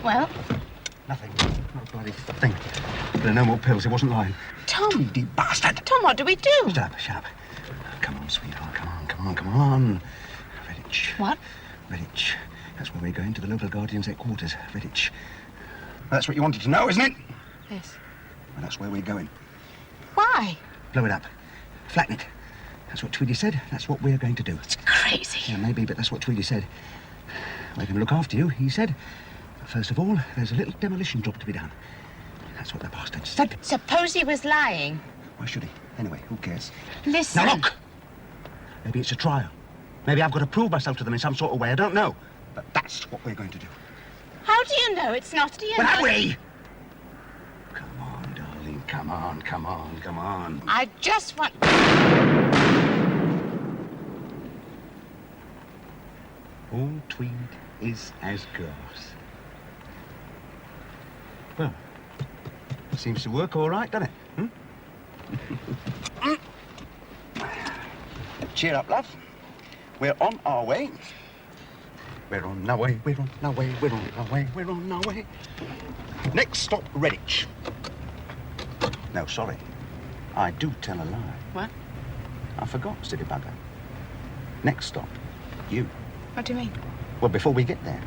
Well? Nothing. Not a bloody thing. There are no more pills. It wasn't lying. Tom! Tweedy bastard! Tom, what do we do? Shut up, shut up. Come on, sweetheart. Come on. Redditch. What? Redditch. That's where we're going, to the local Guardian's headquarters. Redditch. That's what you wanted to know, isn't it? Yes. Well, that's where we're going. Why? Blow it up. Flatten it. That's what Tweedy said. That's what we're going to do. It's crazy. Yeah, maybe, but that's what Tweedy said. We're going to look after you, he said. But first of all, there's a little demolition job to be done. That's what the bastard said. Suppose he was lying. Why should he? Anyway, who cares? Listen. Now look! Maybe it's a trial. Maybe I've got to prove myself to them in some sort of way. I don't know. But that's what we're going to do. How do you know it's not DNA? Well, how we? Come on, darling. Come on. I just want... All tweed is as grass. Well, seems to work all right, doesn't it? Cheer up, love. We're on our way. We're on our way. Next stop, Redditch. No, sorry. I do tell a lie. What? I forgot, silly bugger. Next stop, you. What do you mean? Well, before we get there,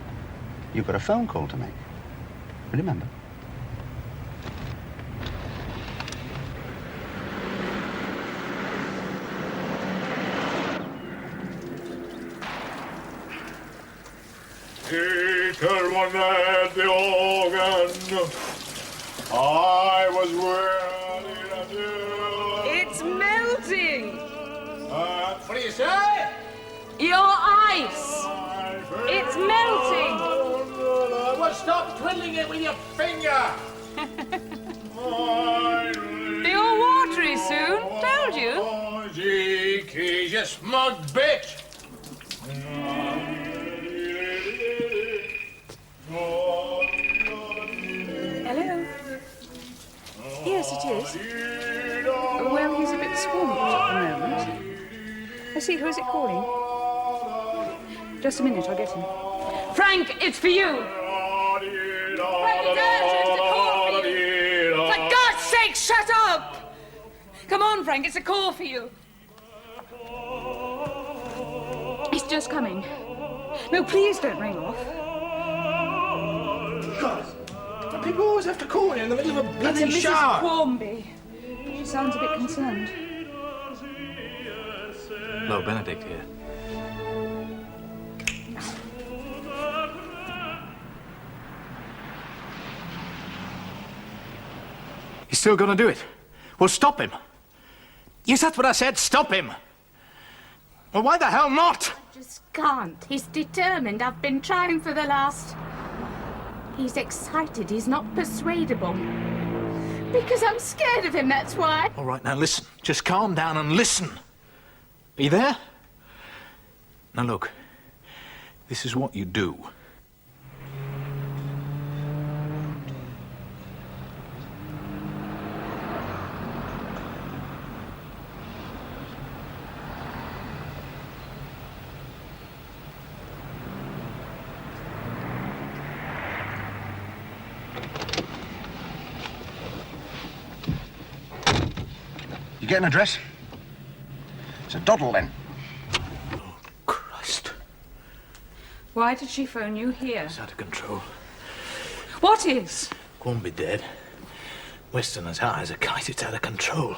you've got a phone call to make. Remember? Little one at the organ, I was ready to do. It's melting! What do you say? Your ice! It's melting! Well, stop twiddling it with your finger. You're watery soon, told you. Cheeky, you smug bitch. Hello? Yes, it is. Well, he's a bit swamped at the moment. I see, who is it calling? Just a minute, I'll get him. Frank, it's for you! Frank, it's urgent to call for you! For God's sake, shut up! Come on, Frank, it's a call for you. He's just coming. No, please don't ring off. God, do people always have to call you in the middle of a bloody It's a shower? Mrs. Quarmby. She sounds a bit concerned. Hello, Benedict here. He's still gonna do it. Well, stop him. Yes, that's what I said. Stop him. Well, why the hell not? Just can't. He's determined. I've been trying for the last... He's excited. He's not persuadable. Because I'm scared of him, that's why. All right, now listen. Just calm down and listen. Are you there? Now look, this is what you do. You get an address? It's a doddle, then. Christ, Why did she phone you here? it's out of control. What is? Quarmby dead. Western as high as a kite. It's out of control.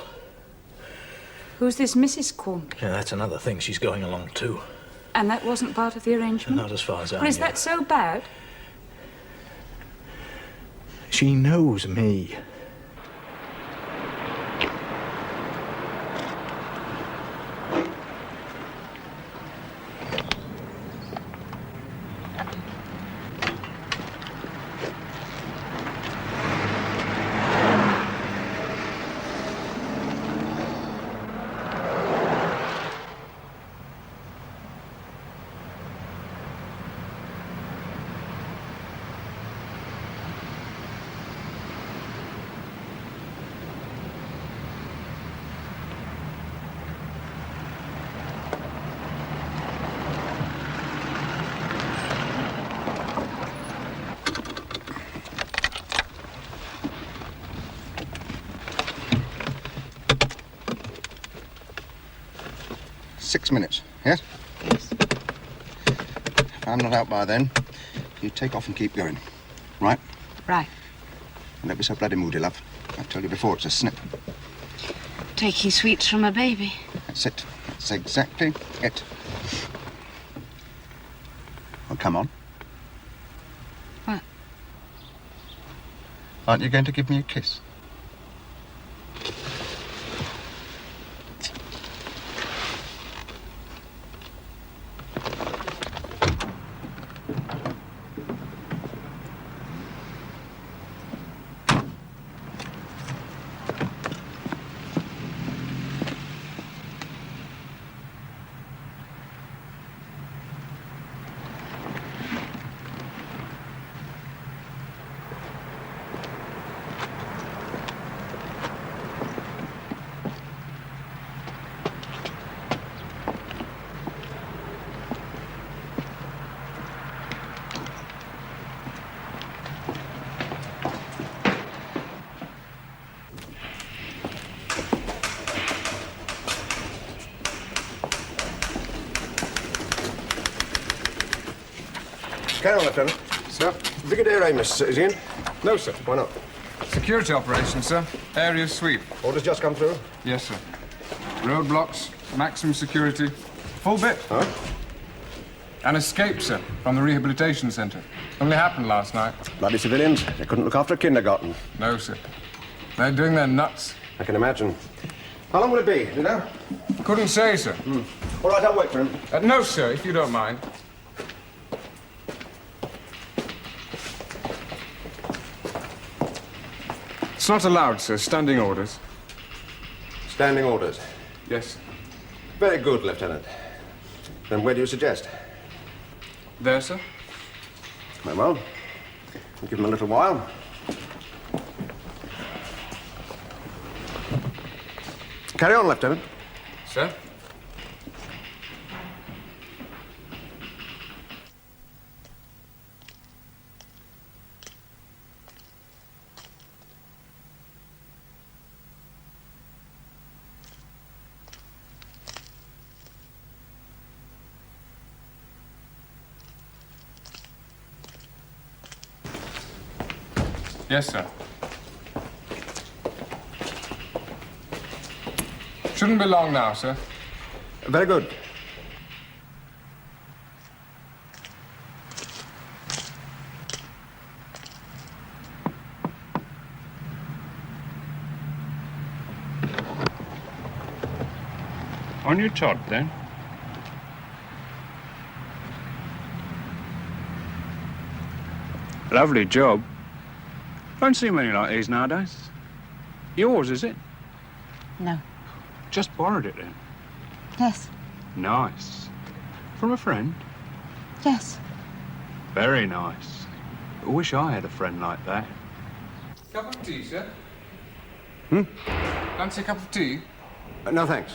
Who's this Mrs. Quarmby? Yeah, that's another thing. She's going along too. And that wasn't part of the arrangement? Not as far as I Well, is knew. that so bad? She knows me. Six minutes, yes? Yes. If I'm not out by then, you take off and keep going. Right? Right. And don't be so bloody moody, love. I told you before, it's a snip. Taking sweets from a baby. That's it. That's exactly it. Well, come on. What? Aren't you going to give me a kiss? Carry on, Lieutenant. Sir? Brigadier Amos, is he in? No, sir. Why not? Security operation, sir. Area sweep. Orders just come through? Yes, sir. Roadblocks, maximum security. Full bit. Huh? An escape, sir, from the rehabilitation centre. Only happened last night. Bloody civilians. They couldn't look after a kindergarten. No, sir. They're doing their nuts. I can imagine. How long will it be, do you know? Couldn't say, sir. All right, I'll wait for him. No, sir, if you don't mind. It's not allowed, sir. Standing orders. Standing orders. Yes, sir. Very good, Lieutenant. Then where do you suggest? There, sir. Very well. We'll give him a little while. Carry on, Lieutenant. Sir? Yes, sir. Shouldn't be long now, sir. Very good. On your trot, then. Lovely job. Don't see many like these nowadays. Yours, is it? No. Just borrowed it, then. Yes. Nice. From a friend? Yes. Very nice. I wish I had a friend like that. Cup of tea, sir? Hmm? Fancy a cup of tea? No, thanks.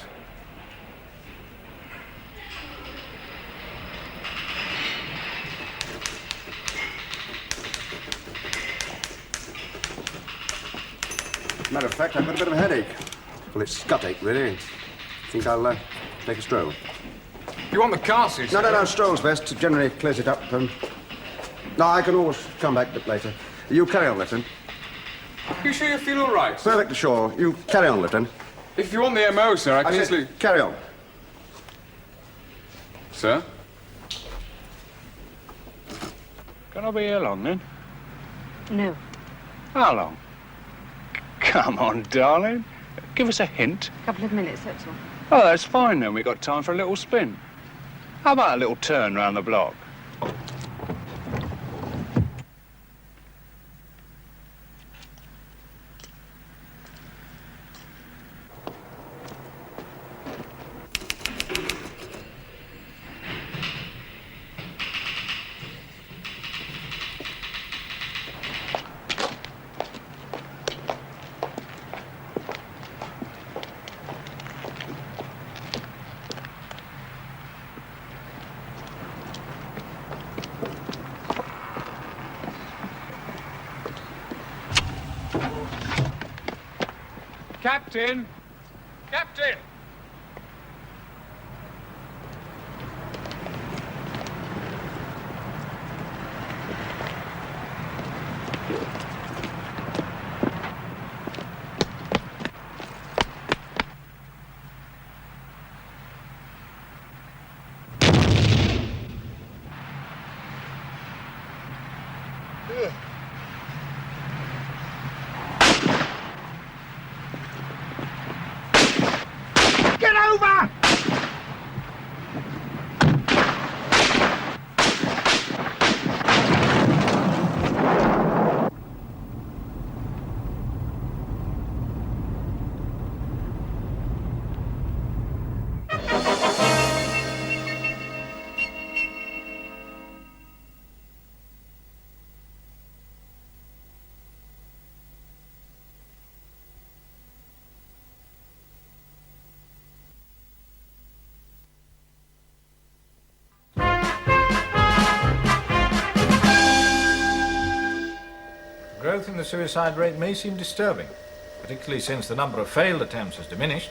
Matter of fact, I've got a bit of a headache. Well, it's gut ache, really. Think I'll take a stroll. You want the car seat? No, stroll's best. It generally clears it up. No, I can always come back a bit later. You carry on, Lieutenant. You sure you feel all right, sir? Perfectly sure. You carry on, Lieutenant. If you want the MO, sir, I can I easily... said, carry on. Sir? Can I be here long, then? No. How long? Come on, darling. Give us a hint. A couple of minutes, that's all. Oh, that's fine then. We've got time for a little spin. How about a little turn round the block? Captain! Captain! Get over! Growth in the suicide rate may seem disturbing, particularly since the number of failed attempts has diminished,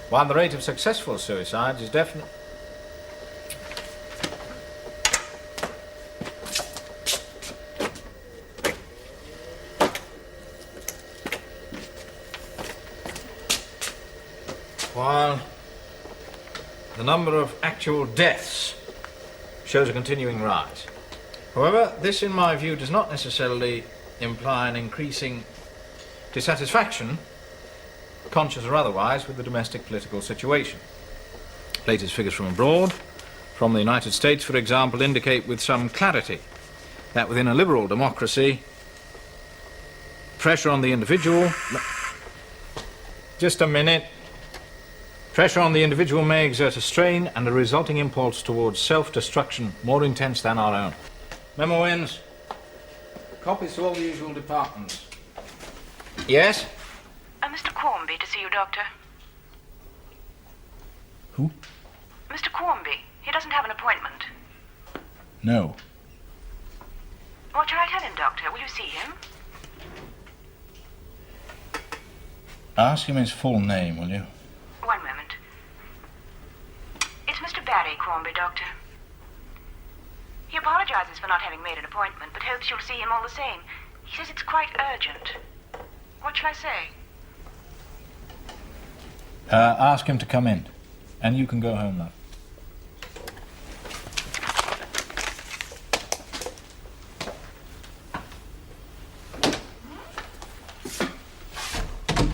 while the rate of successful suicides is definitely... While the number of actual deaths shows a continuing rise. However, this, in my view, does not necessarily imply an increasing dissatisfaction, conscious or otherwise, with the domestic political situation. Latest figures from abroad, from the United States, for example, indicate with some clarity that within a liberal democracy, pressure on the individual... Just a minute. Pressure on the individual may exert a strain and a resulting impulse towards self-destruction more intense than our own. Memo ends. Copies to all the usual departments. Yes? Mr. Quarmby to see you, Doctor. Who? Mr. Quarmby. He doesn't have an appointment. No. What shall I tell him, Doctor? Will you see him? Ask him his full name, will you? One moment. It's Mr. Barry Quarmby, Doctor. He apologizes for not having made an appointment, but hopes you'll see him all the same. He says it's quite urgent. What shall I say? Ask him to come in. And you can go home, love.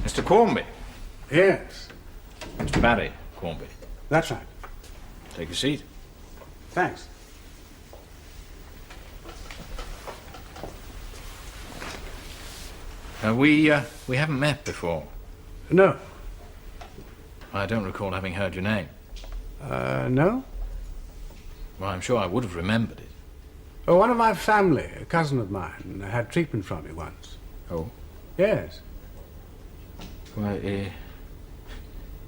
Mr. Quarmby. Yes, Mr. Barry Quarmby. that's right. Take a seat. Thanks. We haven't met before. No. I don't recall having heard your name. No? Well, I'm sure I would have remembered it. Oh, one of my family, a cousin of mine, had treatment from you once. Oh? Yes. Well,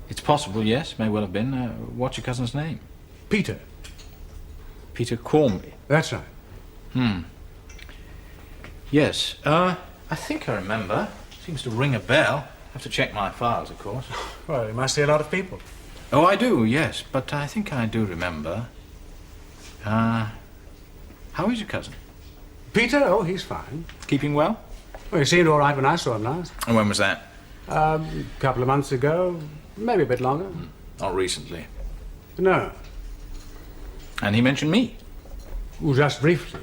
it's possible, yes. May well have been. What's your cousin's name? Peter. Peter Quarmby. That's right. Yes. I think I remember. Seems to ring a bell. Have to check my files, of course. Well, you must see a lot of people. Oh, I do, yes. But I think I do remember. How is your cousin? Peter? Oh, he's fine. Keeping well? Well, he seemed all right when I saw him last. And when was that? A couple of months ago, maybe a bit longer. Not recently. No. And he mentioned me. Well, just briefly.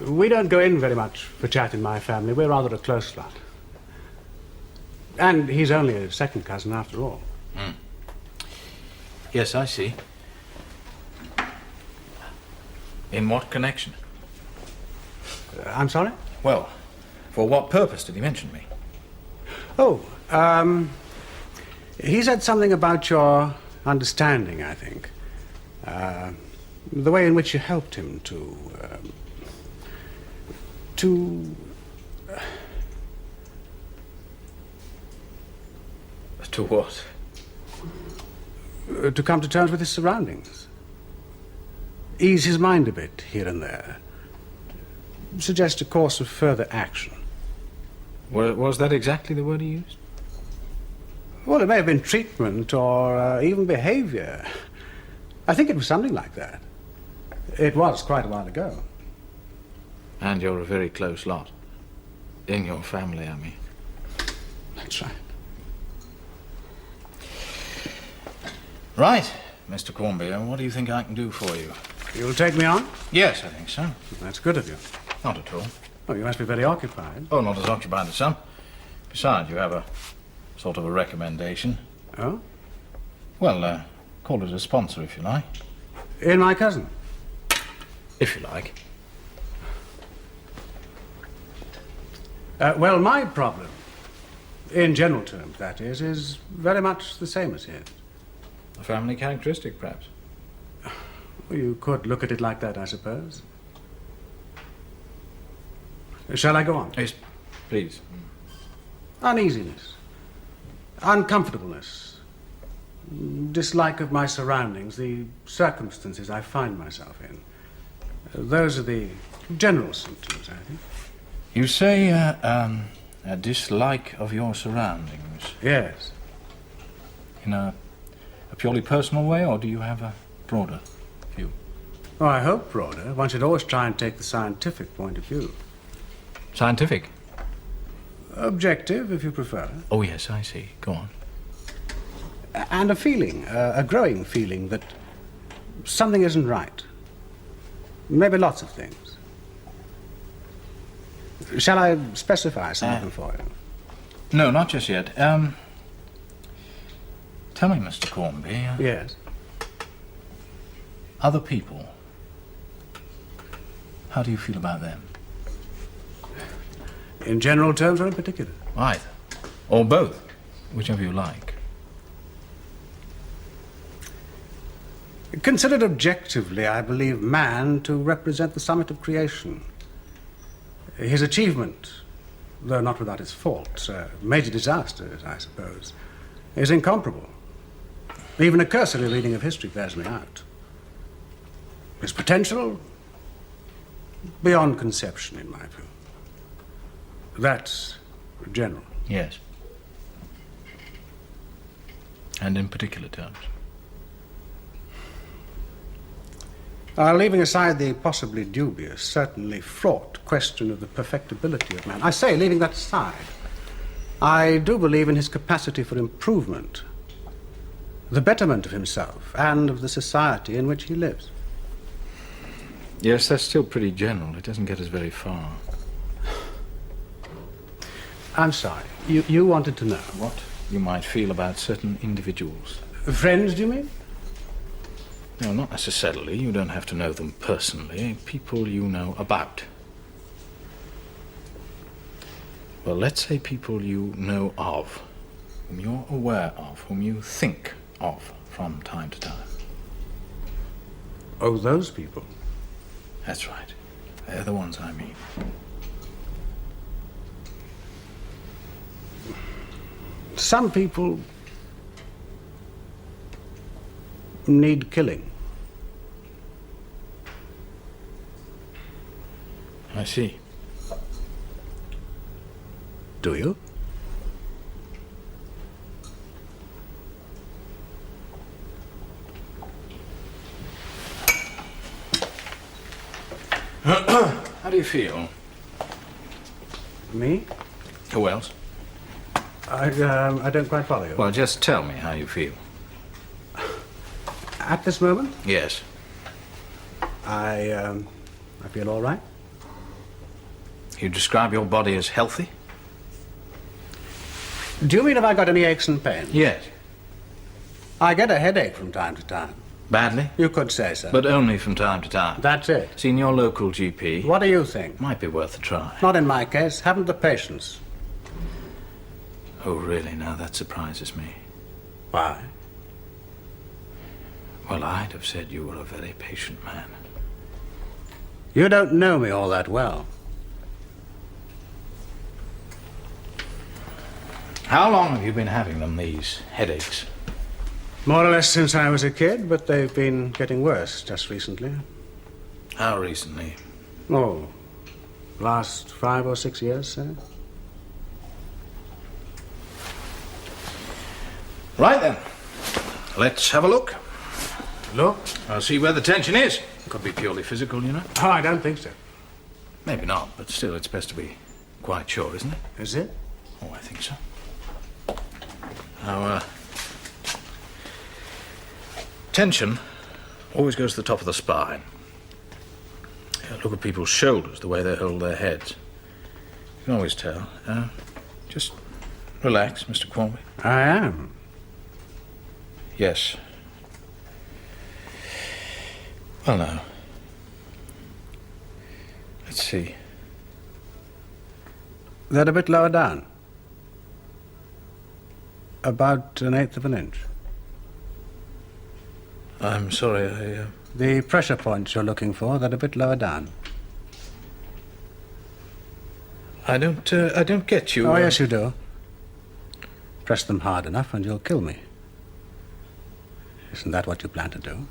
We don't go in very much for chat in my family. We're rather a close lot. And he's only a second cousin after all. Yes, I see. In what connection? I'm sorry? Well, for what purpose did he mention me? Oh, he said something about your understanding, I think. The way in which you helped him to To what? To come to terms with his surroundings. Ease his mind a bit here and there. Suggest a course of further action. Was that exactly the word he used? Well, it may have been treatment or even behavior. I think it was something like that. It was quite a while ago. And you're a very close lot. In your family, I mean. That's right. Right, Mr. Cornby, what do you think I can do for you? You'll take me on? Yes, I think so. That's good of you. Not at all. Oh, you must be very occupied. Oh, not as occupied as some. Besides, you have a sort of a recommendation. Oh? Well, call it a sponsor if you like. In my cousin? If you like. Well, my problem, in general terms, that is very much the same as his. A family characteristic, perhaps. Well, you could look at it like that, I suppose. Shall I go on? Yes, please. Uneasiness, uncomfortableness, dislike of my surroundings, the circumstances I find myself in. Those are the general symptoms, I think. You say a dislike of your surroundings. Yes. In a purely personal way, or do you have a broader view? Oh, I hope broader. One should always try and take the scientific point of view. Scientific? Objective, if you prefer. Oh, yes, I see. Go on. And a feeling, a growing feeling that something isn't right. Maybe lots of things. Shall I specify some of them for you? No, not just yet. Tell me, Mr. Cornby. Yes. Other people. How do you feel about them? In general terms or in particular? Either. Or both. Whichever you like. Considered objectively, I believe man to represent the summit of creation. His achievement, though not without its faults, major disasters, I suppose, is incomparable. Even a cursory reading of history bears me out. His potential, beyond conception, in my view. That's general. Yes. And in particular terms. Leaving aside the possibly dubious, certainly fraught question of the perfectibility of man, I say, leaving that aside, I do believe in his capacity for improvement, the betterment of himself and of the society in which he lives. Yes, that's still pretty general. It doesn't get us very far. I'm sorry. You wanted to know. What you might feel about certain individuals. Friends, do you mean? No, not necessarily. You don't have to know them personally. People you know about. Well, let's say people you know of, whom you're aware of, whom you think of from time to time. Oh, those people? That's right. They're the ones I mean. Some people need killing. I see. Do you? How do you feel? Me? Who else? I don't quite follow you. Well, just tell me how you feel. At this moment? Yes. I feel all right. You describe your body as healthy? Do you mean have I got any aches and pains? Yes. I get a headache from time to time. Badly? You could say so. But only from time to time. That's it. Seen your local GP? What do you think? Might be worth a try. Not in my case. Haven't the patience. Oh, really? Now that surprises me. Why? Well, I'd have said you were a very patient man. You don't know me all that well. How long have you been having them, these headaches? More or less since I was a kid, but they've been getting worse just recently. How recently? Oh, last 5 or 6 years, sir. Right then. Let's have a look. Look? I'll see where the tension is. Could be purely physical, you know. Oh, I don't think so. Maybe not, but still it's best to be quite sure, isn't it? Is it? Oh, I think so. Now, tension always goes to the top of the spine. Look at people's shoulders, the way they hold their heads. You can always tell. Just relax, Mr. Quamby. I am. Yes. Well, now. Let's see. They're a bit lower down. About 1/8 of an inch. I'm sorry, The pressure points you're looking for, they're a bit lower down. I don't get you. Oh, yes, you do. Press them hard enough and you'll kill me. Isn't that what you plan to do?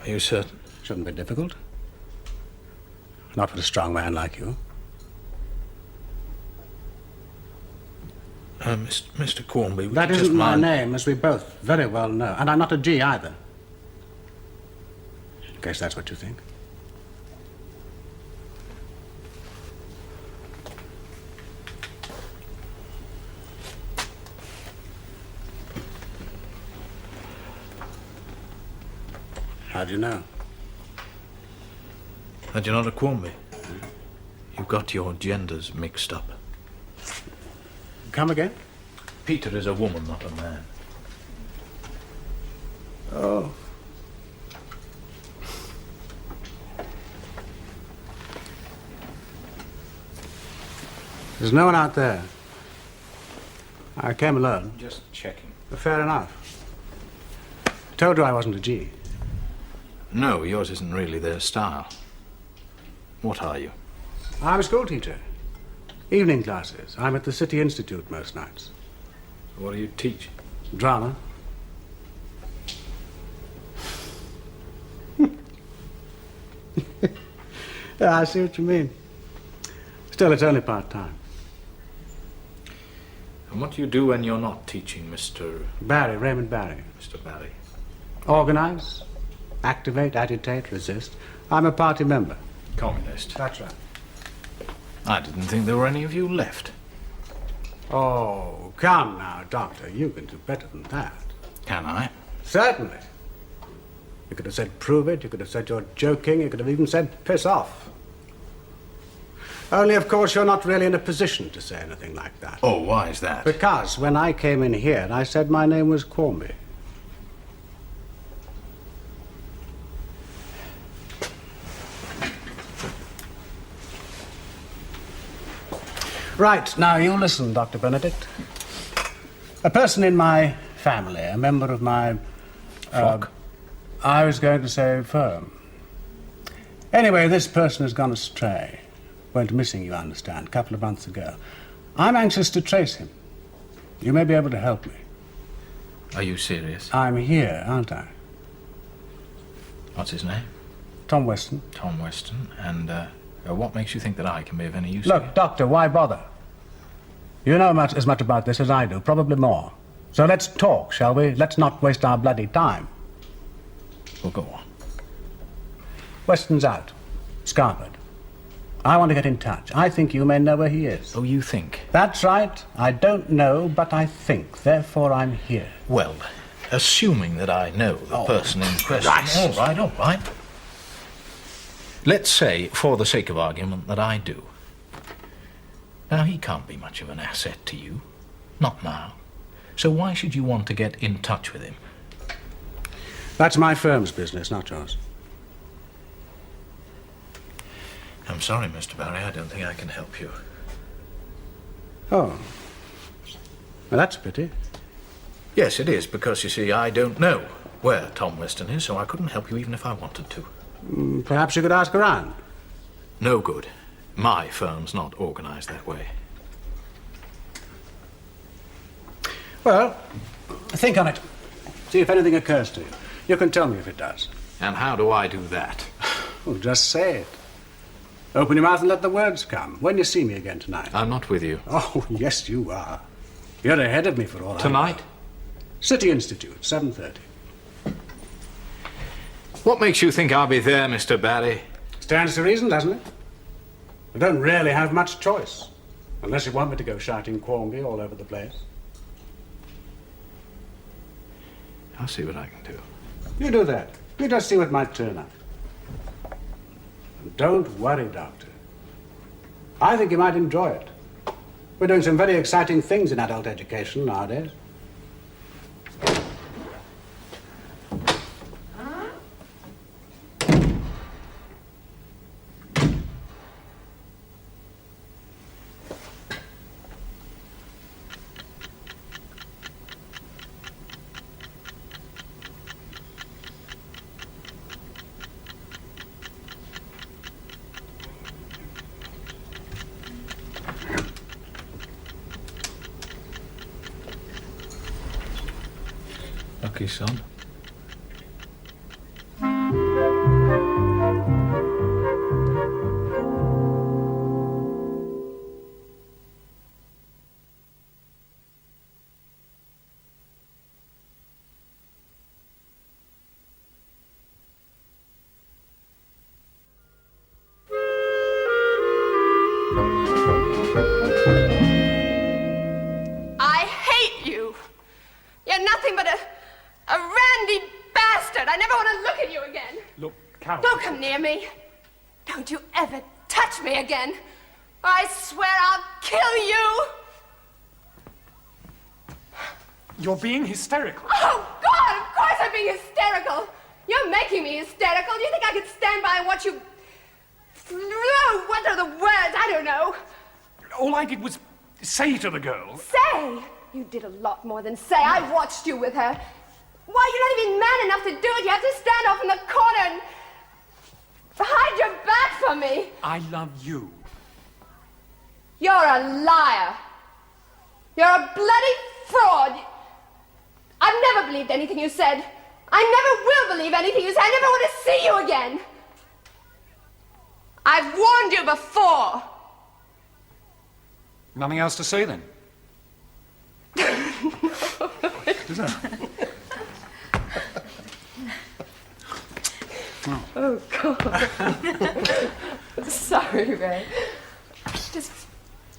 Are you certain? Shouldn't be difficult. Not for a strong man like you. Mr. Quamby, That isn't my name, as we both very well know. And I'm not a G either. In case that's what you think. How do you know? That you're not a Quamby. You've got your genders mixed up. Come again? Peter is a woman, not a man. Oh. There's no one out there. I came alone. Just checking. Fair enough. Told you I wasn't a G. No, yours isn't really their style. What are you? I'm a schoolteacher. Evening classes. I'm at the City Institute most nights. What do you teach? Drama. Yeah, I see what you mean. Still, it's only part-time. And what do you do when you're not teaching, Mr. Barry, Raymond Barry. Mr. Barry? Organize, activate, agitate, resist. I'm a party member. Communist. That's right. I didn't think there were any of you left. Oh, come now, Doctor. You can do better than that. Can I? Certainly. You could have said prove it, you could have said you're joking, you could have even said piss off. Only, of course, you're not really in a position to say anything like that. Oh, why is that? Because when I came in here, I said my name was Quamby. Right, now you listen, Dr. Benedict. A person in my family, a member of my... Flock? I was going to say firm. Anyway, this person has gone astray. Went missing, you understand, a couple of months ago. I'm anxious to trace him. You may be able to help me. Are you serious? I'm here, aren't I? What's his name? Tom Weston. Tom Weston. And what makes you think that I can be of any use to you? Look, Doctor, why bother? You know as much about this as I do, probably more. So let's talk, shall we? Let's not waste our bloody time. Well, go on. Weston's out. Scarpered. I want to get in touch. I think you may know where he is. Oh, you think? That's right. I don't know, but I think. Therefore, I'm here. Well, assuming that I know the person in question... Right. All right. Let's say, for the sake of argument, that I do. Now, he can't be much of an asset to you. Not now. So why should you want to get in touch with him? That's my firm's business, not yours. I'm sorry, Mr. Barry. I don't think I can help you. Oh. Well, that's a pity. Yes, it is, because, you see, I don't know where Tom Weston is, so I couldn't help you even if I wanted to. Perhaps you could ask around. No good. My firm's not organized that way. Well, think on it. See if anything occurs to you. You can tell me if it does. And how do I do that? Well, just say it. Open your mouth and let the words come. When you see me again tonight. I'm not with you. Oh, yes, you are. You're ahead of me for all I know. Tonight? City Institute, 7:30. What makes you think I'll be there, Mr. Barry? Stands to reason, doesn't it? I don't really have much choice. Unless you want me to go shouting Quarmby all over the place. I'll see what I can do. You do that. You just see what might turn up. And don't worry, Doctor. I think you might enjoy it. We're doing some very exciting things in adult education nowadays. Lucky son. I hate you. You're nothing but a randy bastard. I never want to look at you again. Look, Carol. Don't come near me. Don't you ever touch me again. Or I swear I'll kill you. You're being hysterical. Oh, God, of course I'm being hysterical. You're making me hysterical. Do you think I could stand by and watch you... Oh, what are the words? I don't know. All I did was say to the girl... Say? You did a lot more than say. I watched you with her. Why, you're not even man enough to do it. You have to stand off in the corner and hide your back from me. I love you. You're a liar. You're a bloody fraud. I've never believed anything you said. I never will believe anything you said. I never want to see you again. I've warned you before. Nothing else to say, then? Is there? Oh, God. Sorry, Ray. Just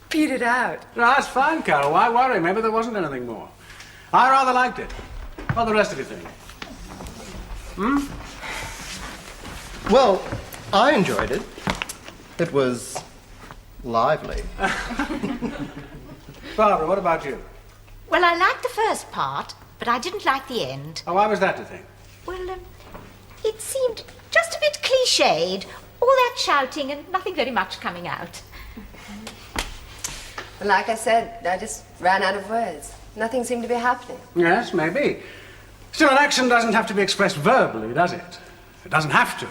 beat it out. No, that's fine, Carol. Why worry? Maybe there wasn't anything more. I rather liked it. What do the rest of you think? Well, I enjoyed it. It was lively. Barbara, what about you? Well, I liked the first part, but I didn't like the end. Oh, why was that, do you think? Well, it seemed just a bit cliched. All that shouting and nothing very much coming out. Like I said, I just ran out of words. Nothing seemed to be happening. Yes, maybe. Still, an action doesn't have to be expressed verbally, does it? It doesn't have to.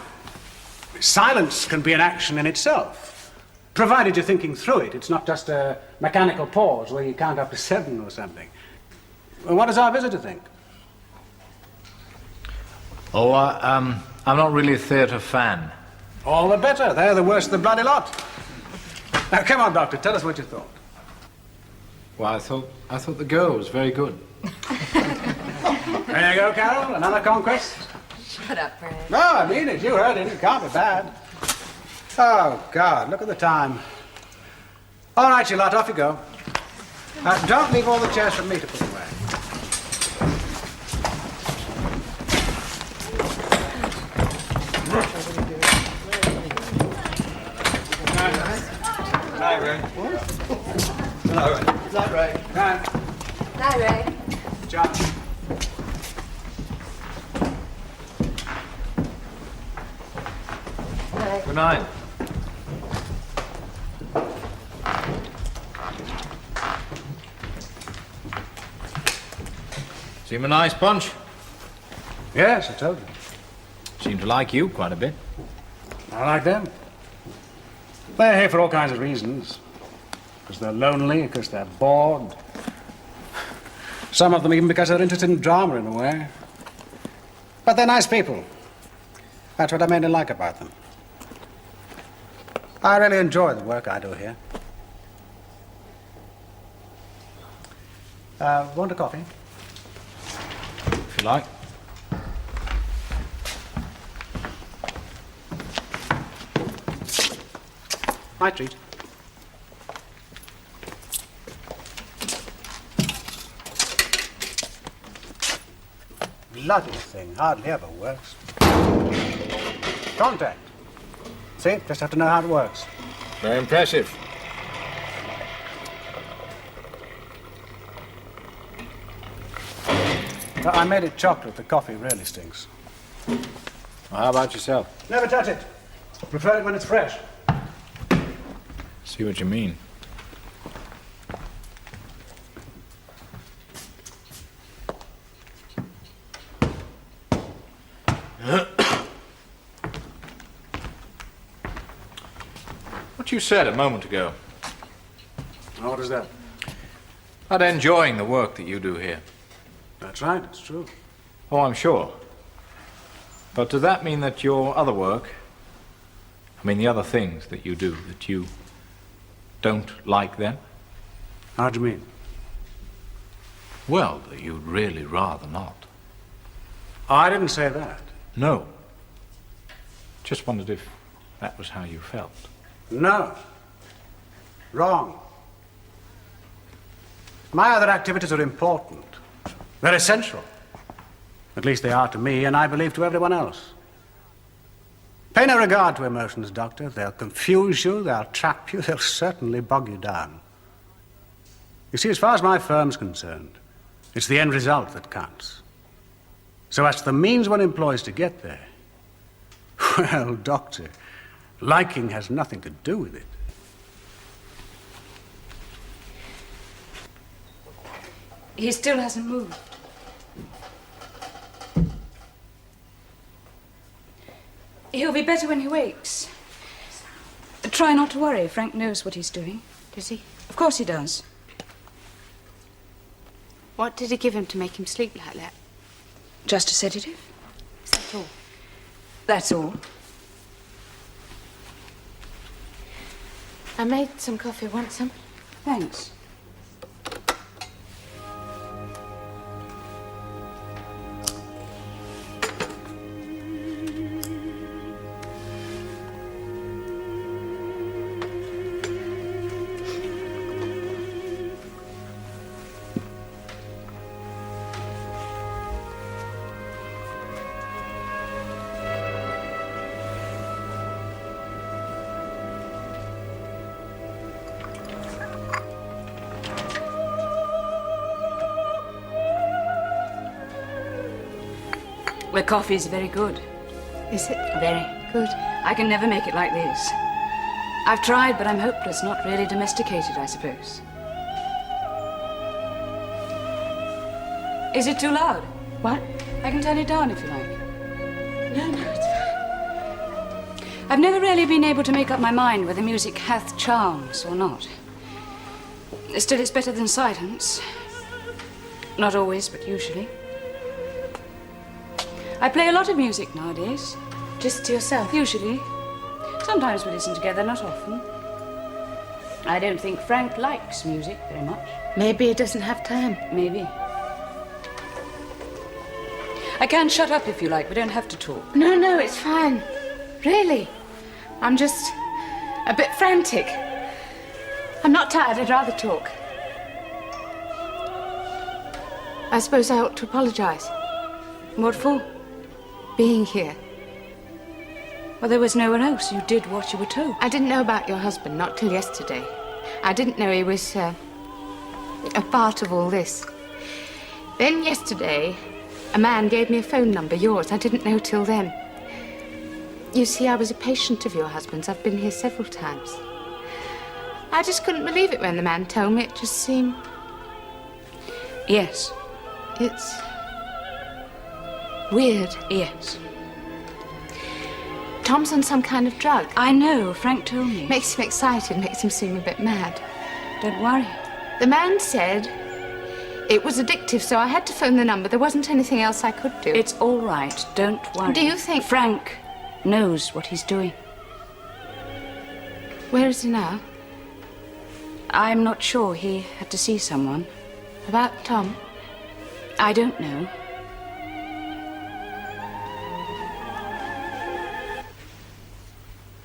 Silence can be an action in itself, provided you're thinking through it. It's not just a mechanical pause where you count up to 7 or something. Well, what does our visitor think? Oh, I'm not really a theatre fan. All the better. They're the worst of the bloody lot. Now, come on, Doctor, tell us what you thought. Well, I thought the girl was very good. There you go, Carol. Another conquest. Shut up, Fred. No, I mean it. You heard it. It can't be bad. Oh, God, look at the time. All right, you lot, off you go. Don't leave all the chairs for me to put away. Ray. Hello, Ray. Night, Ray. Hi, Ray. John. Good night. Seem a nice bunch. Yes, I told you. Seem to like you quite a bit. I like them. They're here for all kinds of reasons. Because they're lonely, because they're bored. Some of them even because they're interested in drama in a way. But they're nice people. That's what I mainly like about them. I really enjoy the work I do here. Want a coffee? If you like. My treat. Bloody thing hardly ever works. Contact. See, just have to know how it works. Very impressive. I made it chocolate. The coffee really stinks. Well, how about yourself? Never touch it. Prefer it when it's fresh. See what you mean. What you said a moment ago. What is that? About enjoying the work that you do here. That's right, it's true. Oh, I'm sure. But does that mean that your other work, I mean the other things that you do, that you don't like them? How do you mean? Well, that you'd really rather not. I didn't say that. No. Just wondered if that was how you felt. No. Wrong. My other activities are important. They're essential. At least they are to me, and I believe to everyone else. Pay no regard to emotions, Doctor. They'll confuse you, they'll trap you, they'll certainly bog you down. You see, as far as my firm's concerned, it's the end result that counts. So as to the means one employs to get there, well, Doctor, liking has nothing to do with it. He still hasn't moved. He'll be better when he wakes. Try not to worry. Frank knows what he's doing. Does he? Of course he does. What did he give him to make him sleep like that? Just a sedative. Is that all? That's all. I made some coffee. Want some? Thanks. The coffee's very good. Is it? Very. Good. I can never make it like this. I've tried, but I'm hopeless. Not really domesticated, I suppose. Is it too loud? What? I can turn it down if you like. No, it's fine. I've never really been able to make up my mind whether music hath charms or not. Still, it's better than silence. Not always, but usually. I play a lot of music nowadays. Just to yourself? Usually. Sometimes we listen together, not often. I don't think Frank likes music very much. Maybe he doesn't have time. Maybe. I can shut up if you like. We don't have to talk. No, it's fine. Really. I'm just a bit frantic. I'm not tired. I'd rather talk. I suppose I ought to apologize. What for? Being here. Well, there was nowhere else. You did what you were told. I didn't know about your husband, not till yesterday. I didn't know he was a part of all this. Then yesterday, a man gave me a phone number, yours. I didn't know till then. You see, I was a patient of your husband's. I've been here several times. I just couldn't believe it when the man told me. It just seemed... Yes. It's... weird. Yes. Tom's on some kind of drug. I know, Frank told me. Makes him excited, makes him seem a bit mad. Don't worry. The man said it was addictive, so I had to phone the number. There wasn't anything else I could do. It's all right. Don't worry. Do you think... Frank knows what he's doing. Where is he now? I'm not sure. He had to see someone. About Tom? I don't know.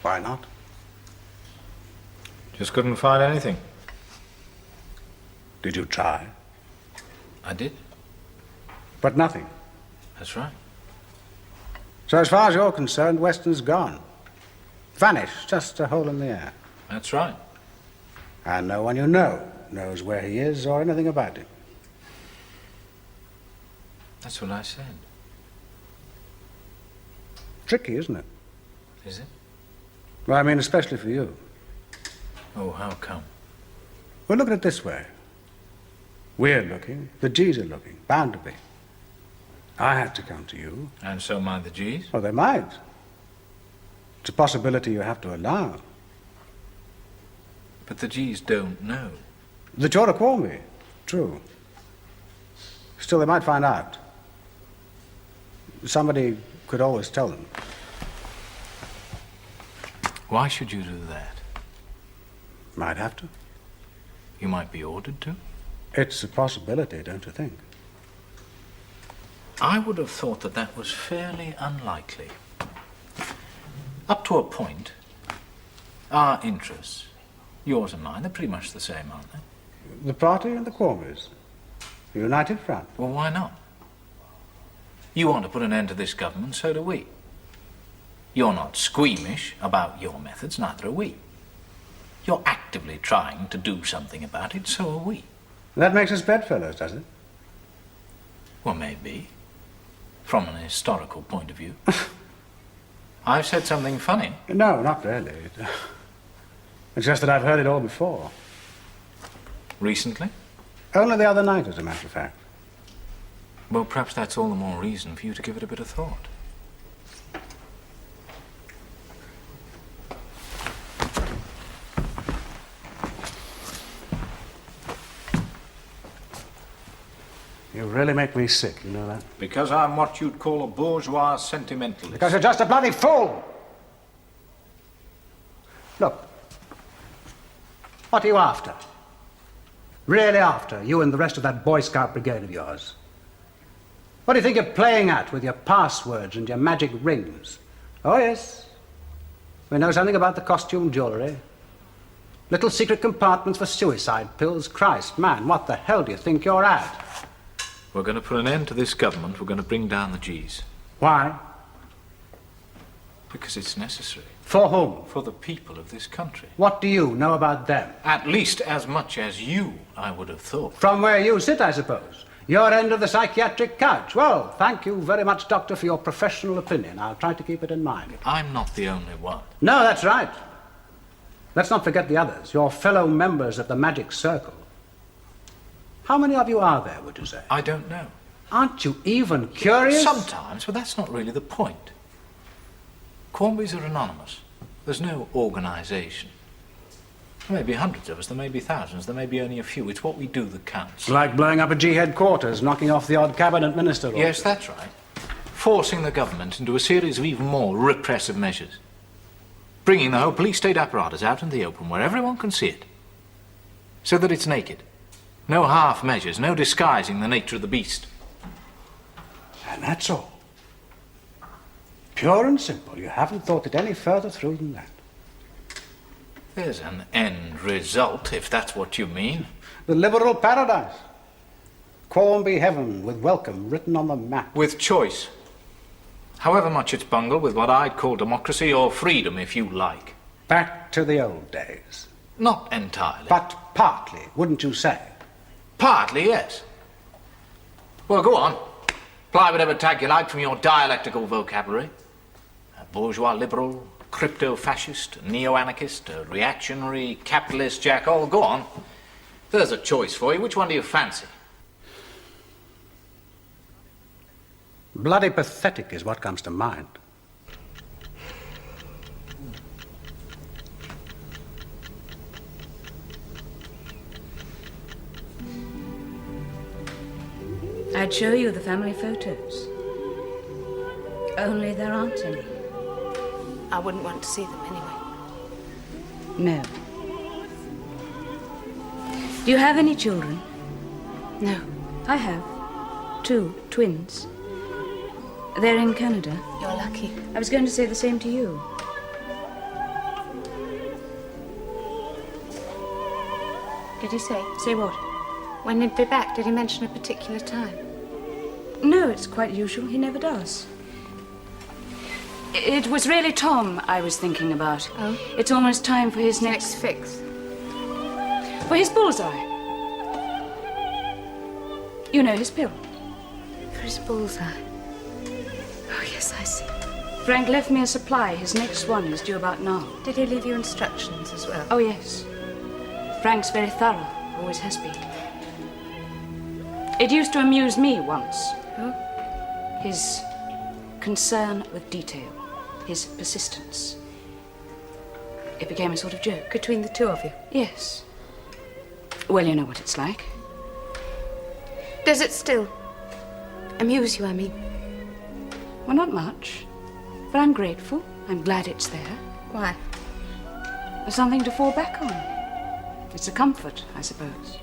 Why not? Just couldn't find anything. Did you try? I did. But nothing. That's right. So as far as you're concerned, Weston's gone. Vanished, just a hole in the air. That's right. And no one you know knows where he is or anything about him. That's what I said. Tricky, isn't it? Is it? Well, I mean, especially for you. Oh, how come? Well, look at it this way. We're looking, the G's are looking, bound to be. I had to come to you. And so might the G's? Oh, they might. It's a possibility you have to allow. But the G's don't know. That you're a Quormy, true. Still, they might find out. Somebody could always tell them. Why should you do that? Might have to. You might be ordered to. It's a possibility, don't you think? I would have thought that that was fairly unlikely. Up to a point, our interests, yours and mine, they're pretty much the same, aren't they? The party and the Quormies. A united front. Well, why not? You want to put an end to this government, so do we. You're not squeamish about your methods, neither are we. You're actively trying to do something about it, so are we. That makes us bedfellows, does it? Well, maybe. From an historical point of view. I've said something funny. No, not really. It's just that I've heard it all before. Recently? Only the other night, as a matter of fact. Well, perhaps that's all the more reason for you to give it a bit of thought. You really make me sick, you know that? Because I'm what you'd call a bourgeois sentimentalist. Because you're just a bloody fool! Look. What are you after? Really after, you and the rest of that Boy Scout brigade of yours? What do you think you're playing at with your passwords and your magic rings? Oh, yes. We know something about the costume jewelry. Little secret compartments for suicide pills. Christ, man, what the hell do you think you're at? We're going to put an end to this government. We're going to bring down the G's. Why? Because it's necessary. For whom? For the people of this country. What do you know about them? At least as much as you, I would have thought. From where you sit, I suppose. Your end of the psychiatric couch. Well, thank you very much, Doctor, for your professional opinion. I'll try to keep it in mind. I'm not the only one. No, that's right. Let's not forget the others, your fellow members of the Magic Circle. How many of you are there, would you say? I don't know. Aren't you even curious? Sometimes, but that's not really the point. Cornbys are anonymous. There's no organisation. There may be hundreds of us, there may be thousands, there may be only a few. It's what we do that counts. Like blowing up a G headquarters, knocking off the odd cabinet minister. Or yes, that's right. Forcing the government into a series of even more repressive measures. Bringing the whole police state apparatus out in the open where everyone can see it. So that it's naked. No half measures, no disguising the nature of the beast. And that's all. Pure and simple. You haven't thought it any further through than that. There's an end result, if that's what you mean. The liberal paradise. Cornby heaven with welcome written on the map. With choice. However much it's bungled with what I'd call democracy or freedom, if you like. Back to the old days. Not entirely. But partly, wouldn't you say? Partly, yes. Well, go on. Apply whatever tag you like from your dialectical vocabulary. A bourgeois liberal, crypto-fascist, neo-anarchist, a reactionary, capitalist jackal. Go on. There's a choice for you. Which one do you fancy? Bloody pathetic is what comes to mind. I'd show you the family photos. Only there aren't any. I wouldn't want to see them anyway. No. Do you have any children? No. I have. 2 twins. They're in Canada. You're lucky. I was going to say the same to you. Did he say? Say what? When he'd be back, did he mention a particular time? No, it's quite usual. He never does. It was really Tom I was thinking about. Oh? It's almost time for his Next fix. For his bullseye. You know, his pill. For his bullseye. Oh, yes, I see. Frank left me a supply. His next one is due about now. Did he leave you instructions as well? Oh, yes. Frank's very thorough. Always has been. It used to amuse me once. Oh? His concern with detail. His persistence. It became a sort of joke. Between the two of you? Yes. Well, you know what it's like. Does it still amuse you, I mean? Well, not much. But I'm grateful. I'm glad it's there. Why? There's something to fall back on. It's a comfort, I suppose.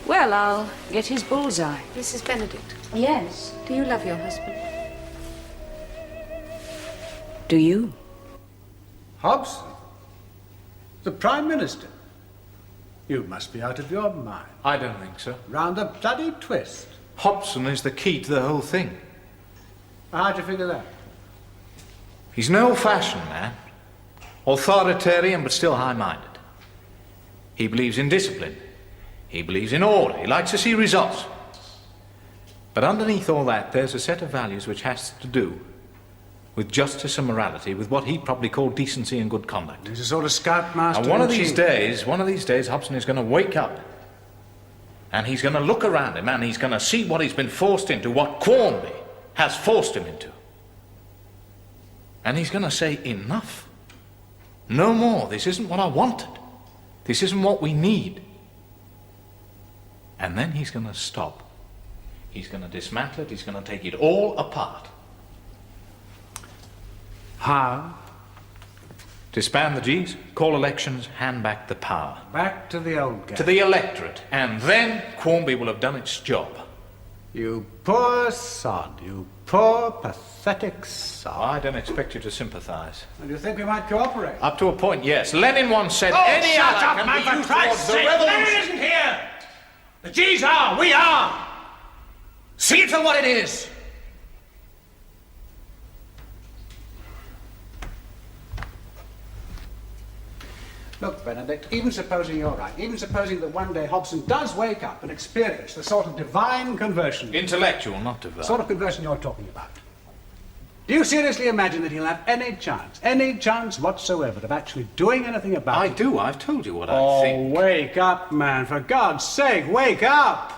Well, I'll get his bullseye. Mrs. Benedict. Yes. Do you love your husband? Do you? Hobson? The Prime Minister? You must be out of your mind. I don't think so. Round a bloody twist. Hobson is the key to the whole thing. How'd you figure that? He's an old-fashioned man. Authoritarian, but still high-minded. He believes in discipline. He believes in order. He likes to see results. But underneath all that, there's a set of values which has to do with justice and morality, with what he'd probably call decency and good conduct. He's a sort of scoutmaster. And one of these days, Hobson is going to wake up. And he's going to look around him and he's going to see what he's been forced into, what Quarmby has forced him into. And he's going to say, enough. No more. This isn't what I wanted. This isn't what we need. And then he's going to stop. He's going to dismantle it. He's going to take it all apart. How? Disband the G's, call elections, hand back the power. Back to the old game. To the electorate. And then Quarmby will have done its job. You poor sod. You poor, pathetic sod. Oh, I don't expect you to sympathise. And you think we might cooperate? Up to a point, yes. Lenin once said Oh, any shut ally up, can man, be for used Christ's towards the sake! revolution. Lenin isn't here! The G's are! We are! See it for what it is! Look, Benedict, even supposing you're right, even supposing that one day Hobson does wake up and experience the sort of divine conversion... Intellectual, not divine. Sort of conversion you're talking about. Do you seriously imagine that he'll have any chance whatsoever of actually doing anything about it? I do. I've told you what I think. Oh, wake up, man. For God's sake, wake up!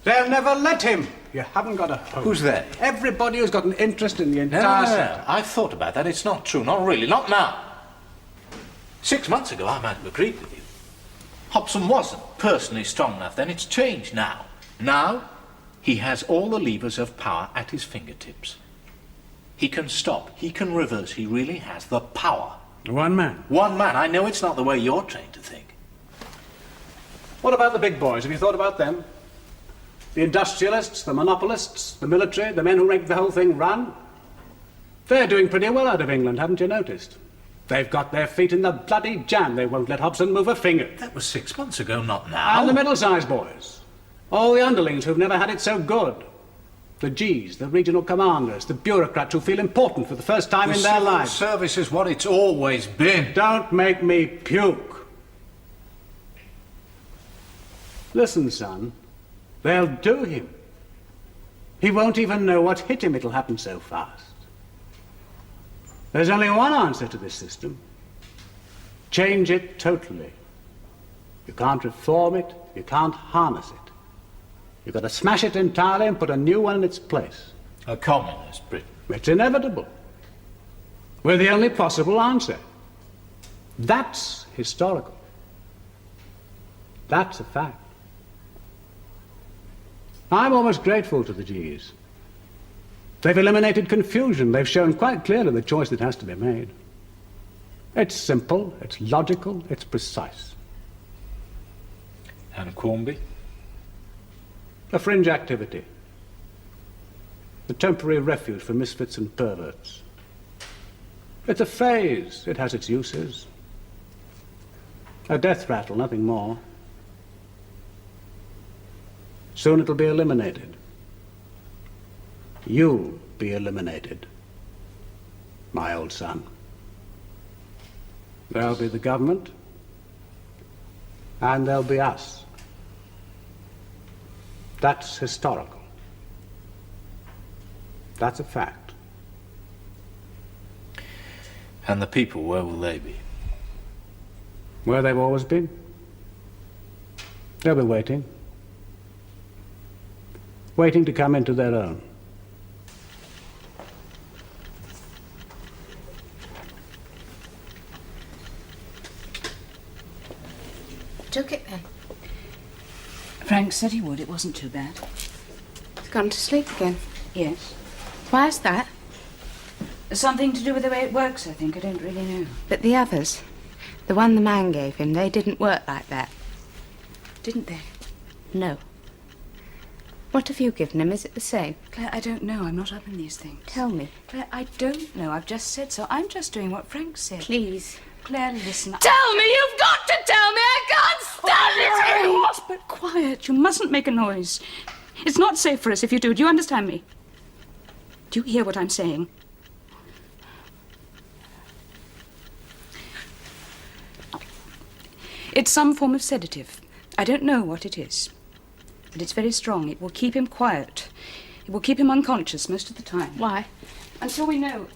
They'll never let him. You haven't got a hope. Who's they? Everybody who's got an interest in the entire centre. I've thought about that. It's not true. Not really. Not now. 6 months ago, I might have agreed with you. Hobson wasn't personally strong enough then. It's changed now. Now, he has all the levers of power at his fingertips. He can stop. He can reverse. He really has the power. One man. One man. I know it's not the way you're trained to think. What about the big boys? Have you thought about them? The industrialists, the monopolists, the military, the men who make the whole thing run? They're doing pretty well out of England, haven't you noticed? They've got their feet in the bloody jam. They won't let Hobson move a finger. That was 6 months ago, not now. And the middle-sized boys. All the underlings who've never had it so good. The Gs, the regional commanders, the bureaucrats who feel important for the first time in their lives. The service is what it's always been. Don't make me puke. Listen, son, they'll do him. He won't even know what hit him, it'll happen so fast. There's only one answer to this system. Change it totally. You can't reform it, you can't harness it. You've got to smash it entirely and put a new one in its place. A communist Britain. It's inevitable. We're the only possible answer. That's historical. That's a fact. I'm almost grateful to the Gs. They've eliminated confusion. They've shown quite clearly the choice that has to be made. It's simple, it's logical, it's precise. And Cornby? A fringe activity. A temporary refuge for misfits and perverts. It's a phase. It has its uses. A death rattle, nothing more. Soon it'll be eliminated. You'll be eliminated, my old son. There'll be the government, and there'll be us. That's historical. That's a fact. And the people, where will they be? Where they've always been. They'll be waiting. Waiting to come into their own. Took it then. Frank said he would. It wasn't too bad. He's gone to sleep again. Yes. Why's that? Something to do with the way it works, I think. I don't really know. But the others, the one the man gave him, they didn't work like that. Didn't they? No. What have you given him? Is it the same? Claire, I don't know. I'm not up in these things. Tell me. Claire, I don't know. I've just said so. I'm just doing what Frank said. Please. Claire, listen. Tell me! You've got to tell me! I can't stand it anymore! Quiet, but quiet. You mustn't make a noise. It's not safe for us if you do. Do you understand me? Do you hear what I'm saying? It's some form of sedative. I don't know what it is. But it's very strong. It will keep him quiet. It will keep him unconscious most of the time. Why? Until we know.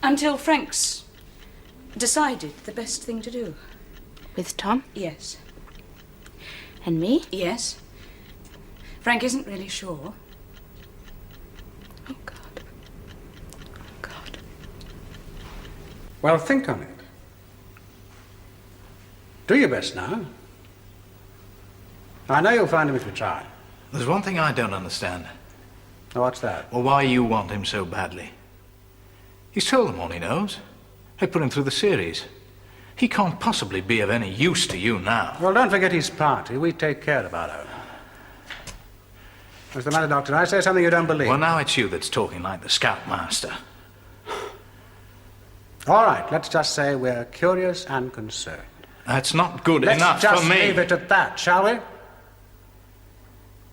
Until Frank's decided the best thing to do. With Tom? Yes. And me? Yes. Frank isn't really sure. Oh, God. Oh, God. Well, think on it. Do your best now. I know you'll find him if you try. There's one thing I don't understand. What's that? Well, why you want him so badly. He's told them all he knows. They put him through the series. He can't possibly be of any use to you now. Well, don't forget his party. We take care about her. What's the matter, Doctor? I say something you don't believe. Well, now it's you that's talking like the scoutmaster. All right, let's just say we're curious and concerned. That's not good Let's enough just for me. leave it at that, shall we?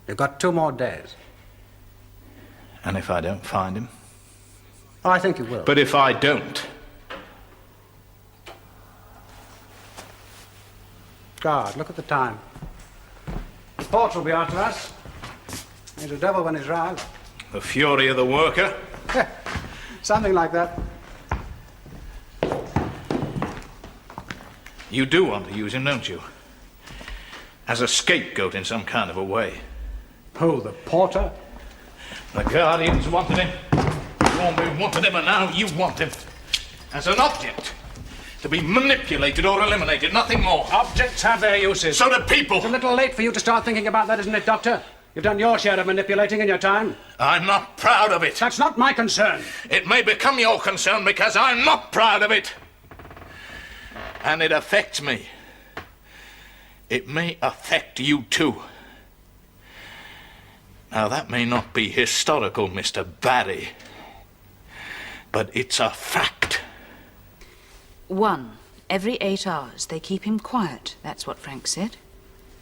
You've got 2 more days. And if I don't find him? Oh, I think you will. But if I don't? God, look at the time. The port will be after us. He's a devil when he's roused. The fury of the worker? Something like that. You do want to use him, don't you? As a scapegoat in some kind of a way. Who, the porter? The Guardians wanted him. Cornby wanted him, and now you want him. As an object. To be manipulated or eliminated, nothing more. Objects have their uses. So do people. It's a little late for you to start thinking about that, isn't it, Doctor? You've done your share of manipulating in your time. I'm not proud of it. That's not my concern. It may become your concern because I'm not proud of it. And it affects me. It may affect you too. Now, that may not be historical, Mr. Barry, but it's a fact. 1 every 8 hours. They keep him quiet. That's what Frank said.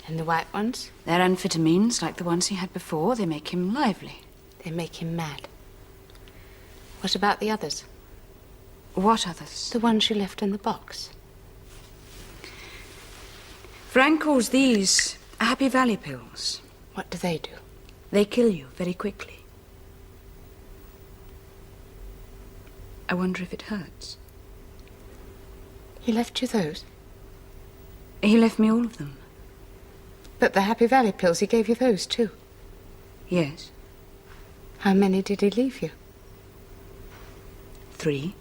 And the white ones? They're amphetamines like the ones he had before. They make him lively. They make him mad. What about the others? What others? The ones you left in the box. Frank calls these Happy Valley pills. What do they do? They kill you very quickly. I wonder if it hurts. He left you those? He left me all of them. But the Happy Valley pills, he gave you those too? Yes. How many did he leave you? 3.